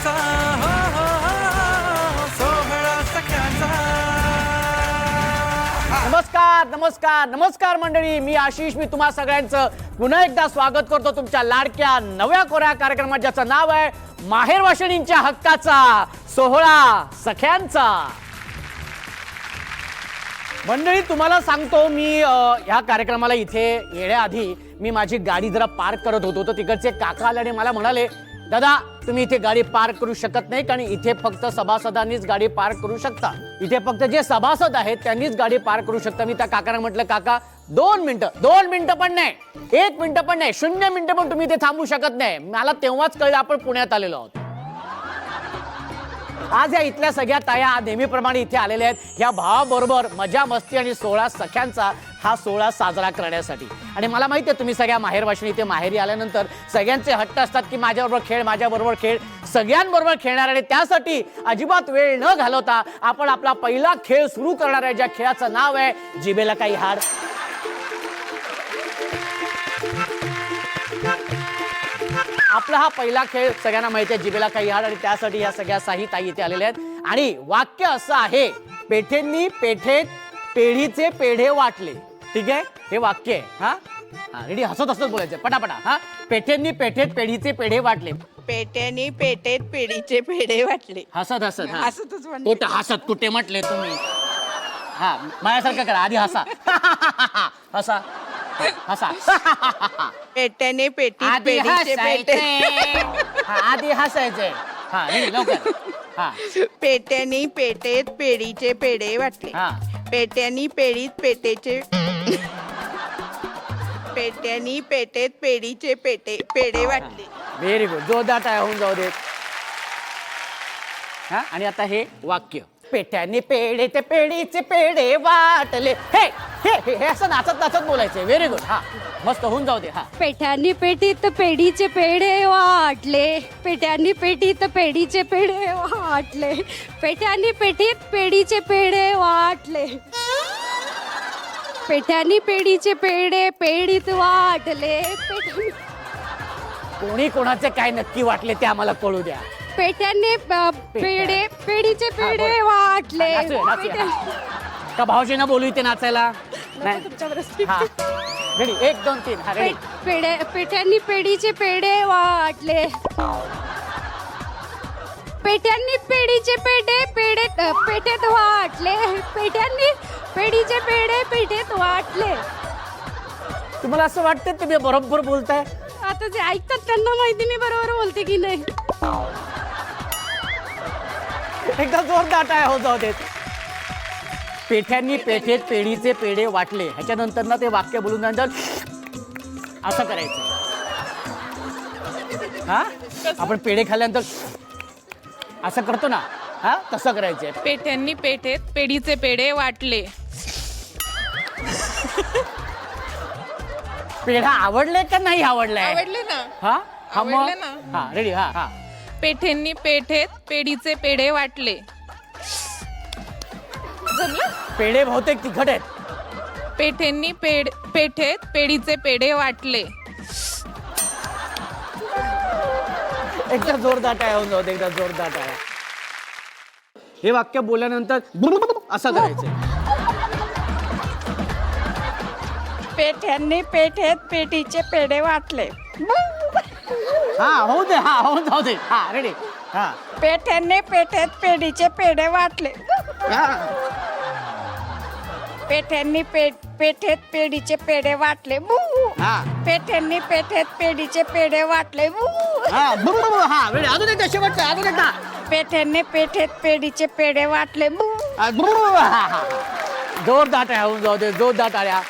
सख्यांचा सोहळा सख्यांचा. नमस्कार नमस्कार नमस्कार मंडळी, मी आशिष. मी तुम्हा सगळ्यांचं पुन्हा एकदा स्वागत करतो तुमच्या लाडक्या नव्या कोऱ्या कार्यक्रमात, ज्याचं नाव आहे माहेरवाशिणींच्या हक्काचा सोहळा सख्यांचा. मंडळी, तुम्हाला सांगतो, मी ह्या कार्यक्रमाला इथे येण्याआधी मी माझी गाडी जरा पार्क करत होतो, तर तिकडचे काका आले आणि मला म्हणाले, दादा तुम्ही इथे गाडी पार्क करू शकत नाही, कारण इथे फक्त सभासदांनीच गाडी पार्क करू शकता. इथे फक्त जे सभासद आहेत त्यांनीच गाडी पार्क करू शकता. मी त्या काकांना म्हटलं, काका 2 मिनिटं पण नाही, 1 मिनिट पण नाही, 0 मिनिटं पण तुम्ही इथे थांबू शकत नाही. मला तेव्हाच कळलं आपण पुण्यात आलेलो आहोत. आज या इथल्या सगळ्या ताया नेहमीप्रमाणे इथे आलेल्या आहेत या भावाबरोबर मजा मस्ती आणि सोहळा सख्यांचा हा सोहळा साजरा करण्यासाठी. आणि मला माहिती आहे, तुम्ही सगळ्या माहेरवाशिणी इथे माहेरी आल्यानंतर सगळ्यांचे हट्ट असतात की माझ्याबरोबर खेळ, सगळ्यांबरोबर खेळणार. आणि त्यासाठी अजिबात वेळ न घालवता आपण आपला पहिला खेळ सुरू करणार आहे, ज्या खेळाचं नाव आहे जिभेला काही हाड. आपला हा पहिला खेळ सगळ्यांना माहिती आहे, जिभेला काही हाड. आणि त्यासाठी या सगळ्या साही ताई इथे आलेल्या आहेत. आणि वाक्य असं आहे, पेठेंनी पेठेत पेढीचे पेढे वाटले. ठीक आहे, हे वाक्य आहे. हा रेडी, हसत हसत बोलायचं पटापटा. हा, पेठेंनी पेठेत पेढीचे पेढे वाटले. पेट्याने पेटेत पेढीचे पेढे वाटले. हसत हसत हसतच म्हणते. कुठे हसत कुठे म्हटले तुम्ही? हा, माझ्यासारखं करा, आधी हसा. हसा हसा. पेट्याने पेटीत आधी पेढीचे पेढे. हसायचंय. हा, आधी हसायचंय. हा रेडी, लवकर. हा पेट्याने पेटेत पेढीचे पेढे वाटले. हा पेट्यानी पेढीत पेटेचे पेट्यानी पेटेत पेढीचे पेढे वाटले. व्हेरी गुड, जोरदार टाळ्या होऊन जाऊ देत. हा, आणि आता हे वाक्य, पेट्याने पेढे ते पेढीचे पेढे वाटले. हे हे हे असं नाचत नाचत बोलायचंय. Very good. हा, मस्त होऊन जाऊ दे. हा, पेठ्यांनी पेटीत पेढीचे पेढे वाटले. पेट्यांनी पेटीत पेढीचे पेढे वाटले. पेट्यांनी पेटीत पेढीचे पेढे वाटले. पेट्यांनी पेढीचे पेढे पेढीत वाटले. कोणी कोणाचे काय नक्की वाटले ते आम्हाला कळू द्या. पेट्यांनी पेढे पेढीचे पेढे वाटले. नाचूया. का भाऊजींना बोलू इथे नाचायला? नाही. हा रेडी, 1 2 3. हा रेडी. पेट्यांनी पेढीचे पेढे वाटले. पेट्यांनी पेढीचे पेढे पेठेत वाटले. पेट्यांनी पेढीचे पेढे पेठेत वाटले. तुम्हाला असं वाटतं तुम्ही बरोबर बोलताय? आता जे ऐकतात त्यांना माहिती मी बरोबर बोलते की नाही. एकदा जोरदार टाळ्या होऊन जाऊ देत. पेठ्यांनी पेठेत पेढीचे पेढे वाटले. ह्याच्यानंतर ना ते वाक्य बोलून नंतर असं करायचं. हा, आपण पेढे खाल्ल्यानंतर असं करतो ना, हा तसं करायचंय. पेठ्यांनी पेठेत पेढीचे पेढे वाटले. पेढा आवडले का नाही आवडलाय? आवडले ना. हा हा, मग आवडले ना. हा रेडी. हा हा, पेठ्यांनी पेठेत पेढीचे पेढे वाटले. जमलं? पेढे बहुतेक तिखट आहेत. पेठ्यांनी पेठेत पेढीचे पेढे वाटले. एकदा जोरदार टाळ्या होऊन जाऊ दे. एकदा जोरदार टाळ्या. हे वाक्य बोलल्यानंतर असं करायचंय. पेट्याने पेटेत पेढीचे पेढे वाटले. हा होऊ दे. हा होऊन जाऊ दे. हा रेडी. हा पेट्याने पेटेत पेढीचे पेढे वाटले. हा. पेट्यांनी पेठेत पेढीचे पेढे वाटले. हा पेट्यांनी पेठेत पेढीचे पेढे वाटले. हा हा रेडी. अजून एकदा शेवटचा, अजून एकदा. पेट्यांनी पेठेत पेढीचे पेढे वाटले. जोरदार टाळ्या होऊन जाऊ दे. जोरदार टाळ्या.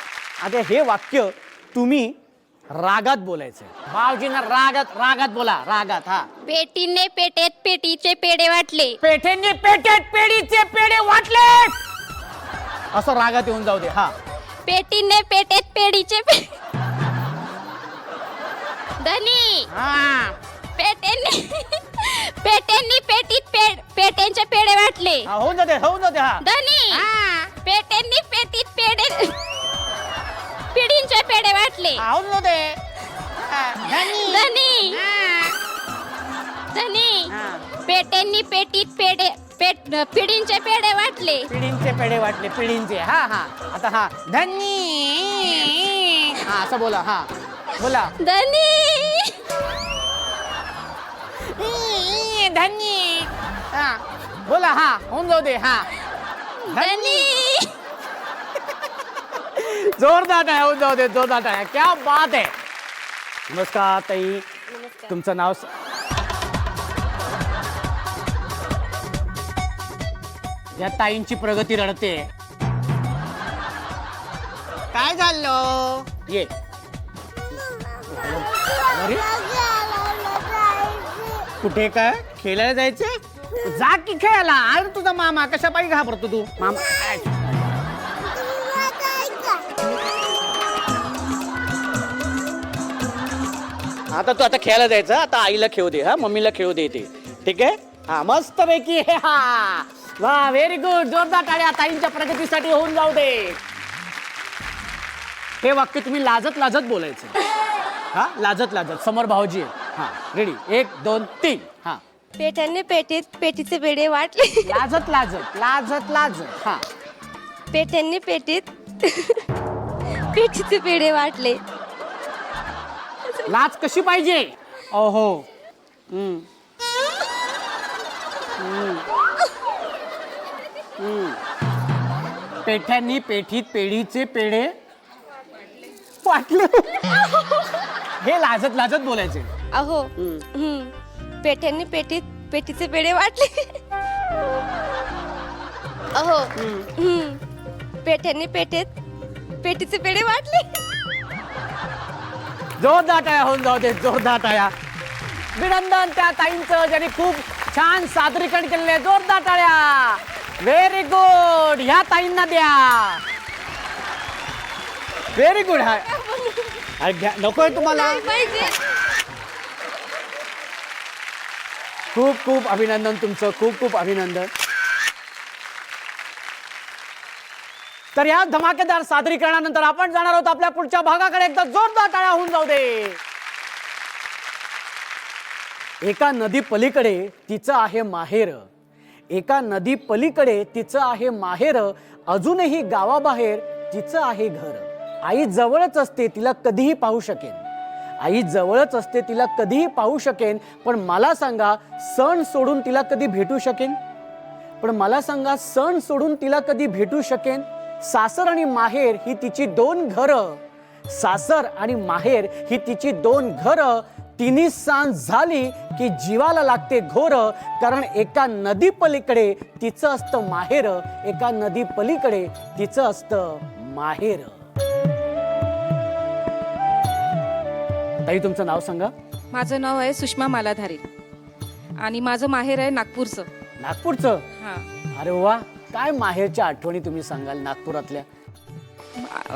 आता हे वाक्य तुम्ही रागात बोलायचंय. भावजींना रागात बोला. रागात. हा, पेटीने पेटेत पेटीचे पेढे वाटले. पेठेंनी पेठेत पेढीचे पेढे वाटले. असं रागात येऊन जाऊ दे. हा, पेटीने पेटेत पेढीचे धनी. हा पेट्यांनी पेटीत पेट्यांचे पेढे वाटले. हा, होऊन जाते. होऊन जाते. हा धनी. पेट्यांनी पेटीत पिढींचे पेढे वाटले. हा, होऊन जाते. धनी. धनी. हा पेट्यांनी पेटीत पिढींचे पेढे वाटले. पिढींचे पेढे वाटले, पिढींचे. हा हा आता हा धनी. हा असं बोला. हा बोला. धनी धनी. हा बोला. हा होऊन जाऊ दे. हा धनी. जोरदार आहे. होऊन जाऊ दे. जोरदार आहे. क्या बात आहे. नमस्कार ताई. तुमचं नाव या ताईंची प्रगती रडते. काय झालं? ये अरे कुठे काय खेळायला जायचंय? जा की खेळायला. अरे तुझा मामा कशा पायी घाबरतो तू? मामा आता तू आता खेळायला जायचं. आता आईला खेळू दे. हा मम्मीला खेळू दे ते. ठीक आहे. हा मस्त पैकी. हा वा व्हेरी गुड. जोरदार टाळ्या ताईंच्या प्रगतीसाठी होऊन जाऊ दे. हे वाक्य तुम्ही लाजत लाजत बोलायचं. हा लाजत लाजत. समोर भाऊजी आहे. हा रेडी 1 2 3. हा पेट्यांनी पेटीचे पेढे वाटले. लाजत लाजत लाजत लाजत. हा पेट्यांनी पेटीचे पेढे वाटले. लाज कशी पाहिजे? ओहो. पेठ्यांनी पेठीत पेढीचे पेढे वाटले. हे लाजत लाजत बोलायचे. अहो पेट्यांनी पेटीचे पेढे वाटले. अहो पेट्यांनी पेटीचे पेढे वाटले. जोरदार टाळ्या होऊन जाऊ दे. जोरदार टाळ्या. अभिनंदन त्या ताईंचं ज्यांनी खूप छान सादरीकरण केलेले. जोरदार टाळ्या. Very good. ह्या ताईंना द्या. Very good. हा नकोय तुम्हाला? खूप खूप अभिनंदन तुमचं. खूप खूप अभिनंदन. तर या धमाकेदार सादरीकरणानंतर आपण जाणार आहोत आपल्या पुढच्या भागाकडे. एकदा जोरदार टाळ्या होऊन जाऊ दे. एका नदी पलीकडे तिचं आहे माहेर. एका नदी पलीकडे तिचं आहे माहेर. अजूनही गावाबाहेर तिचं आहे घर. आई जवळच असते तिला कधीही पाहू शकेन. आई जवळच असते तिला कधीही पाहू शकेन. पण मला सांगा सण सोडून तिला कधी भेटू शकेन? पण मला सांगा सण सोडून तिला कधी भेटू शकेन? सासर आणि माहेर ही तिची 2 घरं. सासर आणि माहेर ही तिची 2 घरं. तिन्ही सांज झाली की जीवाला लागते घोर. कारण एका नदी पलीकडे तिचं असतं माहेर. एका नदी पलीकडे तिचं असतं माहेर. ताई तुमचं नाव सांगा. माझं नाव आहे सुषमा मालाधारी आणि माझं माहेर आहे नागपूरचं. नागपूरचं? हा. अरे वा. काय माहेरच्या आठवणी तुम्ही सांगाल नागपुरातल्या?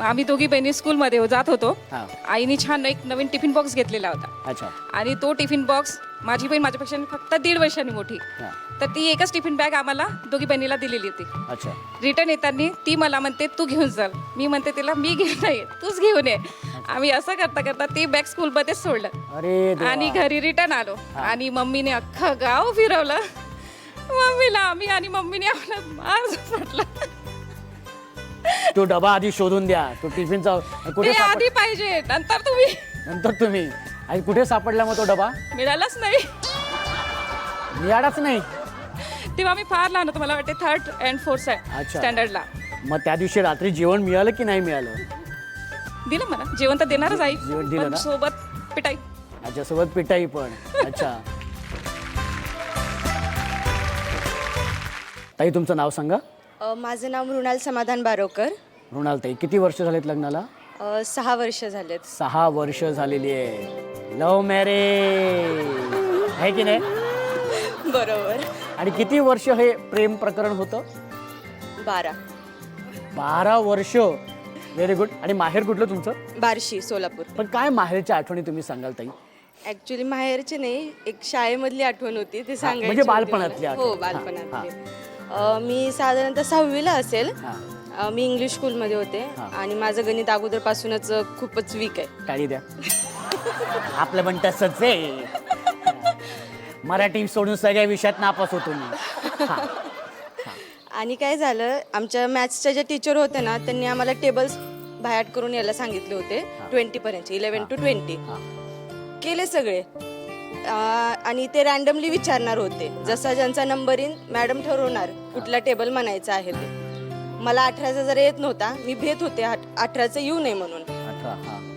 आम्ही दोघी बहिणी स्कूलमध्ये जात होतो. हा. आईने छान एक नवीन टिफिन बॉक्स घेतलेला होता. अच्छा. आणि तो टिफिन बॉक्स माझी बहीण माझ्यापेक्षा फक्त 1.5 वर्षांनी मोठी. हा. तर ती एकच टिफिन बॅग आम्हाला दोघी बहिणीला दिलेली होती. अच्छा. रिटर्न येताना ती मला म्हणते तू घेऊन चल. मी म्हणते तिला मी घेऊन नाही तूच घेऊन ये. आम्ही असं करता करता ती बॅग स्कूलमध्येच सोडलं. अरे देवा. आणि घरी रिटर्न आलो. आणि मम्मीने अख्खं गाव फिरवलं. मम्मीला आम्ही आणि मम्मीने आम्हाला मार म्हटलं. तो डबा आधी शोधून द्या. तो टिफिनचा कुठे ते आधी पाहिजे नंतर तुम्ही आणि कुठे सापडला मग तो डबा? मिळालाच नाही. मिळालाच नाही. तेव्हा मी फार लहान होतो. मला वाटते 3rd and 4th अच्छा. स्टँडर्डला. मग त्या दिवशी रात्री जेवण मिळालं की नाही मिळालं? दिलं मला जेवण तर देणारच आई. जेवण दिलं पण ना? सोबत पिटाई. अच्छा सोबत पिठाई पण. अच्छा. ताई तुमचं नाव सांगा. माझं नाव मृणाल समाधान बारोकर. मृणाल ताई किती वर्ष झालेत लग्नाला? 6 वर्ष झालेत. 6 वर्ष झालेली आहे. लव्ह मॅरेज आहे की नाही? बरोबर. आणि किती वर्ष हे प्रेम प्रकरण होतं? 12 वर्ष. Very good. आणि माहेर कुठलं तुमचं? बार्शी, सोलापूर. पण काय माहेरच्या आठवणी तुम्ही सांगाल ताई? ऍक्च्युली माहेरचे नाही, एक शाळेमधली आठवण होती ते सांगायची म्हणजे होती बालपणातली मला. आठवण. हो बालपणातली. मी साधारणतः 6वीला असेल. मी इंग्लिश स्कूलमध्ये होते आणि माझं गणित अगोदरपासूनच खूपच वीक आहे. टाळी द्या. आपलं पण तसंच आहे. मराठी सोडून सगळ्या विषयात नापास होतो मी. हा. आणि काय झालं, आमच्या मॅथ्सच्या ज्या टीचर होते ना, त्यांनी आम्हाला टेबल्स बाहेर करून यायला सांगितले होते 20 पर्यंत, 11 to 20 केले सगळे. आणि ते रॅन्डमली विचारणार होते, जसा ज्यांचा नंबर येईल मॅडम ठरवणार कुठला टेबल म्हणायचा आहे ते. मला 18चा जरा येत नव्हता, मी भेट होते 18चं येऊ नये म्हणून.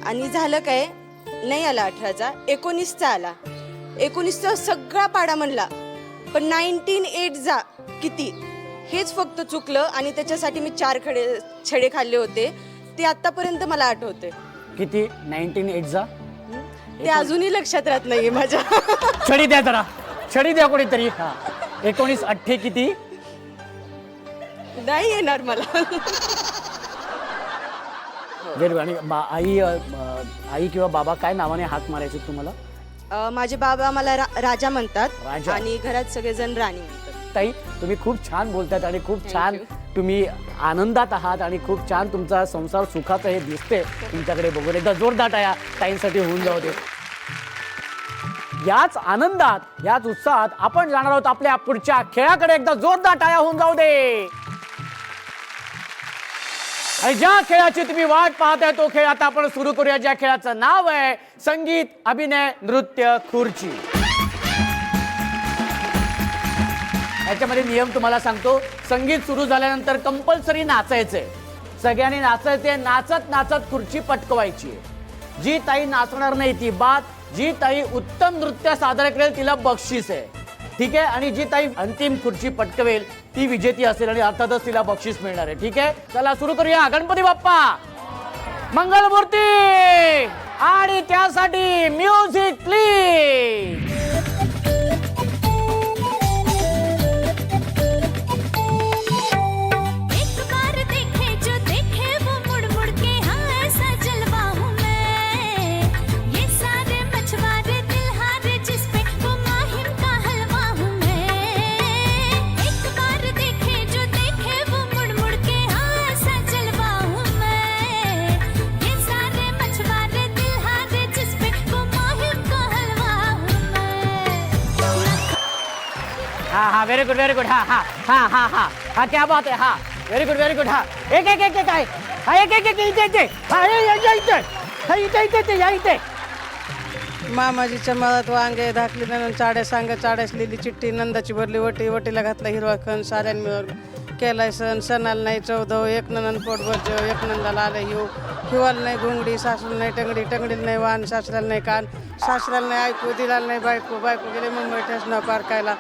आणि झालं काय, नाही आला 18चा, 19चा आला. 19चा सगळा पाडा म्हणला, पण 19/8 किती हेच फक्त चुकलं. आणि त्याच्यासाठी मी 4 छडे खाल्ले होते, ते आतापर्यंत मला आठवते. किती 19/8 ते अजूनही लक्षात राहत नाहीये माझ्या. छडी द्या जरा, छडी द्या कोणीतरी. 19/8 किती नाही येणार मला. आणि आई किंवा बाबा काय नावाने हाक मारायचे तुम्हाला? माझे बाबा मला राजा म्हणतात राजा. आणि घरात सगळेजण राणी म्हणतात. ताई तुम्ही खूप छान बोलतात आणि खूप छान तुम्ही आनंदात आहात आणि खूप छान तुमचा संसार सुखाचा हे दिसते तुमच्याकडे बघून. एकदा जोरदार टाळ्या ताईंसाठी होऊन जाऊ दे. याच आनंदात, याच उत्साहात आपण जाणार आहोत आपल्या पुढच्या खेळाकडे. एकदा जोरदार टाळ्या होऊन जाऊ दे. आणि ज्या खेळाची तुम्ही वाट पाहताय तो खेळ आता आपण सुरू करूया, ज्या खेळाचं नाव आहे संगीत, अभिनय, नृत्य, खुर्ची. याच्यामध्ये नियम तुम्हाला सांगतो. संगीत सुरू झाल्यानंतर कंपल्सरी नाचायचंय, सगळ्यांनी नाचायचे. नाचत नाचत खुर्ची पटकवायची. जी ताई नाचणार नाही ती बाद. जी ताई उत्तम नृत्य सादर करेल तिला बक्षीस आहे, ठीक आहे. आणि जी ताई अंतिम खुर्ची पटकवेल ती विजेती असेल आणि अर्थातच तिला बक्षीस मिळणार आहे, ठीक आहे. चला सुरू करूया. गणपती बाप्पा मंगलमूर्ती. आणि त्यासाठी म्युझिक प्लीज. हाँ वेरी गुड वेरी गुड. हाँ हाँ हाँ हाँ हाँ हाँ क्या बात है. हाँ वेरी गुड वेरी गुड. हाँ एक एक एक एक आहे. हाँ एक एक एक इथे इथे. हाँ इथे इथे. हाँ इथे इथे इथे या इथे. मामाजीच्या मळात वांगे धाकली नंद चाड्या सांग चाड्यास लिहिली चिठ्ठी नंदाची भरली वटी वटीला घातला हिरवा खण साऱ्यां मिळून केलाय सण सणाला नाही चौदव एक नंद पोटभर जेव एक नंदाला आलं हिव हिवाला नाही घोंगडी सासूला नाही टंगडी टंगडीला नाही वाण सासऱ्याला नाही कान सासऱ्याला नाही ऐकू दिलाला नाही बायको बायको गेले मुंबई ठेसनाव पारकायला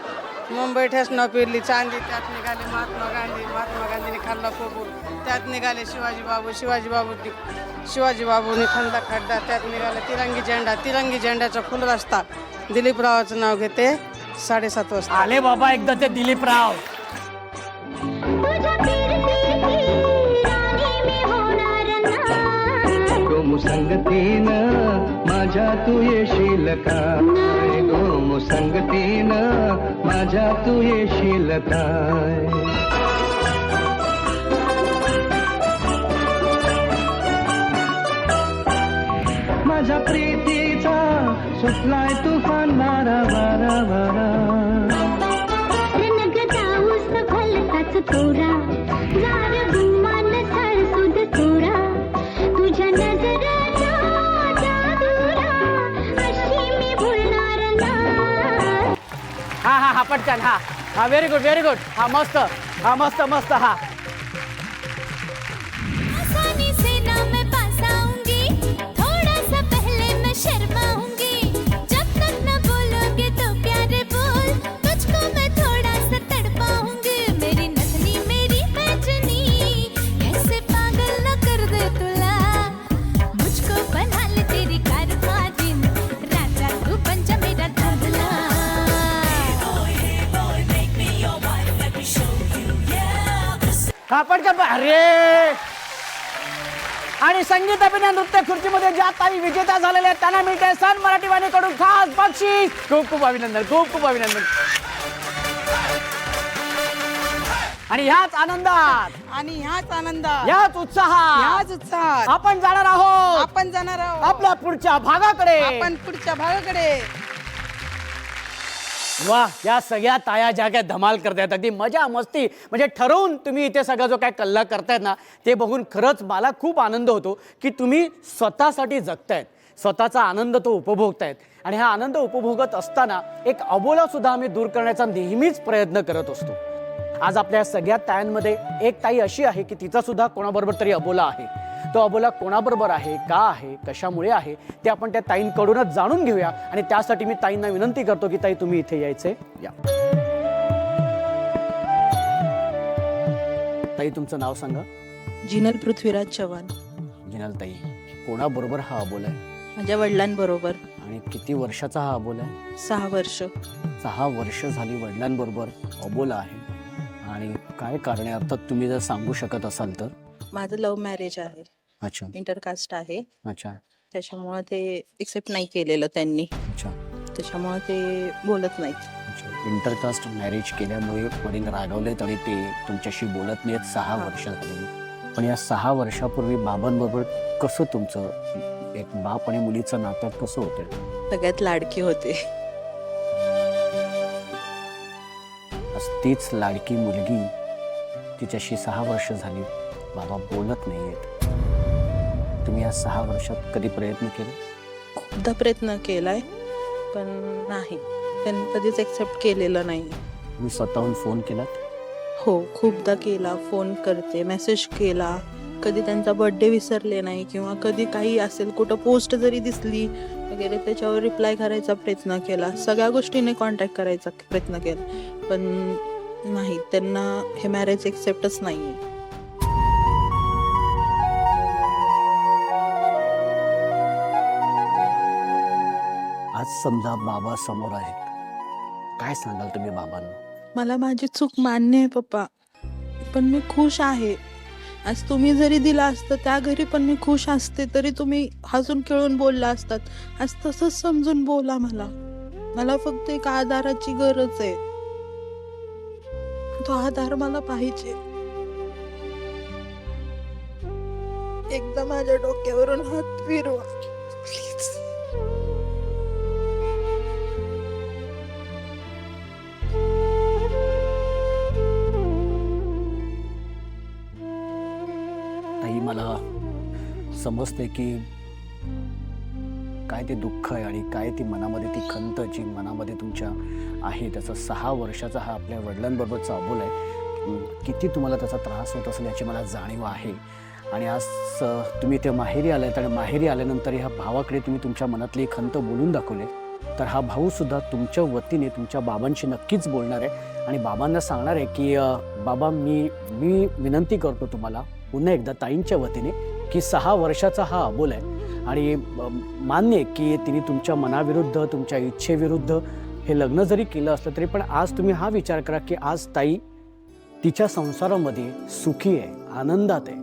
मुंबई ठेसनाव फिरली चांदी त्यात निघाले महात्मा गांधीने खाल्ला पोपूर त्यात निघाले शिवाजी बाबूने खाल्ला खड्डा त्यात निघाला तिरंगी झेंड्याचा फुल रस्ता दिलीपरावाचं नाव घेते 7:30 वाजता. आले बाबा एकदा ते दिलीपराव. संगतीन माझ्या तू येशील काय गो संगतीन माझ्या तू येशील काय. माझ्या प्रीतीचा सुटलाय तुफान वारा वारा वारा तोरा तुझ्या नजराचा हा हा हा पटकन. हा हा व्हेरी गुड व्हेरी गुड. हा मस्त हा मस्त मस्त. हा हा पटकन. अरे आणि संगीत अभिनय नृत्य खुर्चीमध्ये ज्या ताई विजेता झालेल्या आहेत त्यांना मिळते सन मराठी वाहिनीकडून खास बक्षीस. खूप खूप अभिनंदन खूप खूप अभिनंदन. आणि ह्याच आनंदात याच उत्साहात आपण जाणार आहोत आपल्या पुढच्या भागाकडे. वा, या सगळ्या ताया ज्या काय धमाल करतायत, अगदी मजा मस्ती म्हणजे ठरवून तुम्ही इथे सगळा जो काय कल्ला करतायत ना, ते बघून खरंच मला खूप आनंद होतो की तुम्ही स्वतःसाठी जगतायत, स्वतःचा आनंद तो उपभोगतायत. आणि हा आनंद उपभोगत असताना एक अबोला सुद्धा आम्ही दूर करण्याचा नेहमीच प्रयत्न करत असतो. आज आपल्या सगळ्या तायांमध्ये एक ताई अशी आहे की तिचा सुद्धा कोणाबरोबर तरी अबोला आहे. तो अबोला कोणाबरोबर आहे, का आहे, कशामुळे आहे, ते आपण त्या ताईंकडूनच जाणून घेऊया. आणि त्यासाठी मी ताईंना विनंती करतो की ताई तुम्ही इथे यायचे. या ताई, तुमचं नाव सांगा. जिनल पृथ्वीराज चव्हाण. जिनल ताई, कोणाबरोबर हा अबोला आहे माझ्या वडिलांबरोबर. आणि किती वर्षाचा हा अबोला आहे? 6 वर्ष. 6 वर्ष झाली वडिलांबरोबर अबोला आहे. आणि काय कारण आहे, अर्थात तुम्ही जर सांगू शकत असाल तर. माझं लव्ह मॅरेज आहे. अच्छा इंटरकास्ट आहे. अच्छा त्याच्यामुळे ते एक्सेप्ट नाही केलेलं त्यांनी. अच्छा त्याच्यामुळे ते बोलत नाहीत. अच्छा. इंटरकास्ट मॅरेज केल्यामुळे वडील रागवलेत आणि ते तुमच्याशी बोलत नाहीत 6 वर्ष झाली. पण या 6 वर्षापूर्वी बाबांबरोबर कसं तुमचं एक बाप आणि मुलीचं नातं कसं होतं? सगळ्यात लाडकी होते. आज तीच लाडकी मुलगी, तिच्याशी 6 वर्ष झाली, बाबा बोलत नाहीयेत. तुम्ही या 6 वर्षात कधी प्रयत्न केले? खूपदा प्रयत्न केलाय पण नाही, त्यांनी कधीच एक्सेप्ट केलेलं नाही. तुम्ही स्वतःहून फोन केलात? हो, खूपदा केला. फोन करते, मेसेज केला. कधी त्यांचा बर्थडे विसरले नाही किंवा कधी काही असेल, कुठं पोस्ट जरी दिसली वगैरे त्याच्यावर रिप्लाय करायचा प्रयत्न केला. सगळ्या गोष्टीने कॉन्टॅक्ट करायचा प्रयत्न केला पण नाही, त्यांना हे मॅरेज एक्सेप्टच नाही. आज समजा बाबा समोर आहेत, काय सांगाल तुम्ही बाबांना? मला माझी चूक मान्य आहे पप्पा, पण मी खुश आहे. आज तुम्ही जरी दिला असतं त्या घरी पण मी खुश असते, तरी तुम्ही हसून खेळून बोलला असतात. आज तसंच समजून बोला. मला फक्त एक आधाराची गरज आहे. तो आधार मला पाहिजे. एकदा माझ्या डोक्यावरून हात फिरवा प्लीज. ताई, मला समजते की काय ते दुःख आहे आणि काय ती मनामध्ये ती खंत जी मनामध्ये तुमच्या आहे. त्याचा 6 वर्षाचा हा आपल्या वडिलांबरोबरचा अबोला आहे. किती तुम्हाला त्याचा त्रास होत असेल याची मला जाणीव आहे. आणि आज तुम्ही ते माहेरी आलात आणि माहेरी आल्यानंतर ह्या भावाकडे तुम्ही तुमच्या मनातली खंत बोलून दाखवले, तर हा भाऊसुद्धा तुमच्या वतीने तुमच्या बाबांशी नक्कीच बोलणार आहे आणि बाबांना सांगणार आहे की बाबा मी विनंती करतो तुम्हाला पुन्हा एकदा ताईंच्या वतीने की 6 वर्षाचा हा अबोला आहे आणि मान्य आहे की तिने तुमच्या मनाविरुद्ध, तुमच्या इच्छेविरुद्ध हे लग्न जरी केलं असलं तरी पण आज तुम्ही हा विचार करा की आज ताई तिच्या संसारामध्ये सुखी आहे, आनंदात आहे.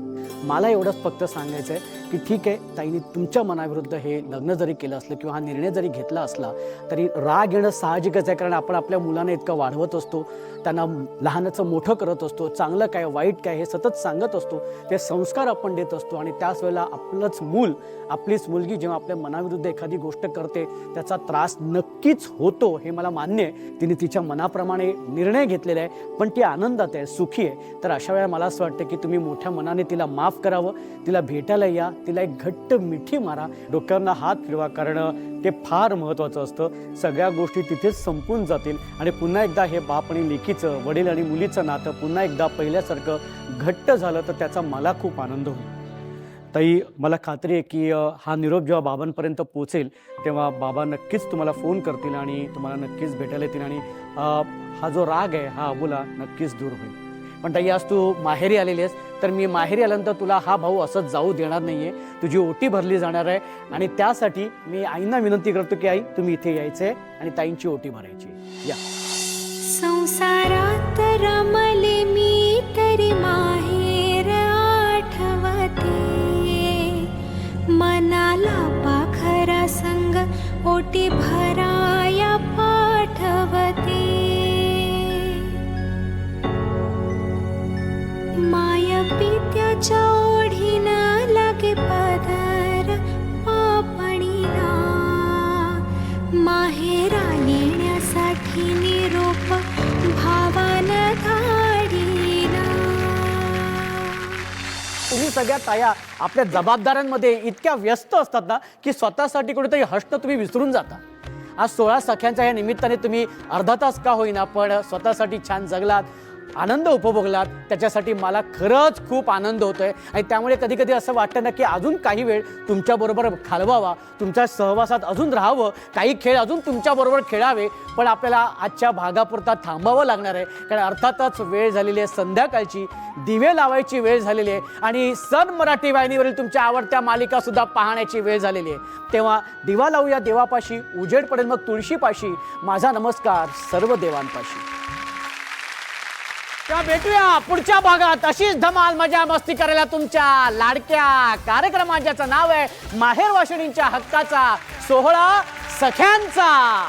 मला एवढंच फक्त सांगायचं आहे की ठीक आहे, ताईने तुमच्या मनाविरुद्ध हे लग्न जरी केलं असलं किंवा हा निर्णय जरी घेतला असला तरी राग येणं साहजिकच आहे. कारण आपण आपल्या मुलांना इतकं वाढवत असतो, त्यांना लहानाचं मोठं करत असतो, चांगलं काय वाईट काय हे सतत सांगत असतो, ते संस्कार आपण देत असतो. आणि त्याच वेळेला आपलंच मूल, आपलीच मुलगी जेव्हा आपल्या मनाविरुद्ध एखादी गोष्ट करते त्याचा त्रास नक्कीच होतो, हे मला मान्य आहे. तिने तिच्या मनाप्रमाणे निर्णय घेतलेला आहे पण ती आनंदात आहे, सुखी आहे. तर अशा वेळेला मला असं वाटतं की तुम्ही मोठ्या मनाने तिला माफ करावं, तिला भेटायला या, तिला एक घट्ट मिठी मारा, डोक्यावरनं हात फिरवा, कारण ते फार महत्त्वाचं असतं. सगळ्या गोष्टी तिथेच संपून जातील आणि पुन्हा एकदा हे बाप आणि लेकीचं, वडील आणि मुलीचं नातं पुन्हा एकदा पहिल्यासारखं घट्ट झालं तर त्याचा मला खूप आनंद होईल. ताई, मला खात्री आहे की हा निरोप जेव्हा बाबांपर्यंत पोचेल तेव्हा बाबा नक्कीच तुम्हाला फोन करतील आणि तुम्हाला नक्कीच भेटायला येतील आणि हा जो राग आहे हा अबोला नक्कीच दूर होईल. पण ताई, आज तू माहेरी आलेली आहेस तर मी माहेरी आल्यानंतर तुला हा भाऊ असंच जाऊ देणार नाही आहे. तुझी ओटी भरली जाणार आहे आणि त्यासाठी मी आईंना विनंती करतो की आई तुम्ही इथे यायचे आणि ताईंची ओटी भरायची. या. संसारात रमले मी तरी माहेर आठवते, मनाला पाखरा संग ओटी भराया पाठवते. माय पित्याच्या ओढीनं लागे पदर पापणीला, माहेरा येण्यासाठी तुम्ही सगळ्या ताया आपल्या जबाबदाऱ्यांमध्ये इतक्या व्यस्त असतात ना की स्वतःसाठी कुठेतरी हसणं तुम्ही विसरून जाता. आज 16 सख्यांच्या या निमित्ताने तुम्ही अर्धा तास का होईना पण स्वतःसाठी छान जगलात, आनंद उपभोगलात. त्याच्यासाठी मला खरंच खूप आनंद होतोय आणि त्यामुळे कधी कधी असं वाटतं ना की अजून काही वेळ तुमच्याबरोबर घालवावा, तुमच्या सहवासात अजून राहावं, काही खेळ अजून तुमच्याबरोबर खेळावे. पण आपल्याला आजच्या भागापुरता थांबावं लागणार आहे कारण अर्थातच वेळ झालेली आहे संध्याकाळची, दिवे लावायची वेळ झालेली आहे आणि सन मराठी वाहिनीवरील तुमच्या आवडत्या मालिका सुद्धा पाहण्याची वेळ झालेली आहे. तेव्हा दिवा लावूया देवापाशी, उजेड पडेल मग तुळशीपाशी, माझा नमस्कार सर्व देवांपाशी. तेव्हा भेटूया पुढच्या भागात अशीच धमाल मजा मस्ती करायला तुमच्या लाडक्या कार्यक्रमात ज्याचं नाव आहे माहेर वाशिणींच्या हक्काचा सोहळा सख्यांचा.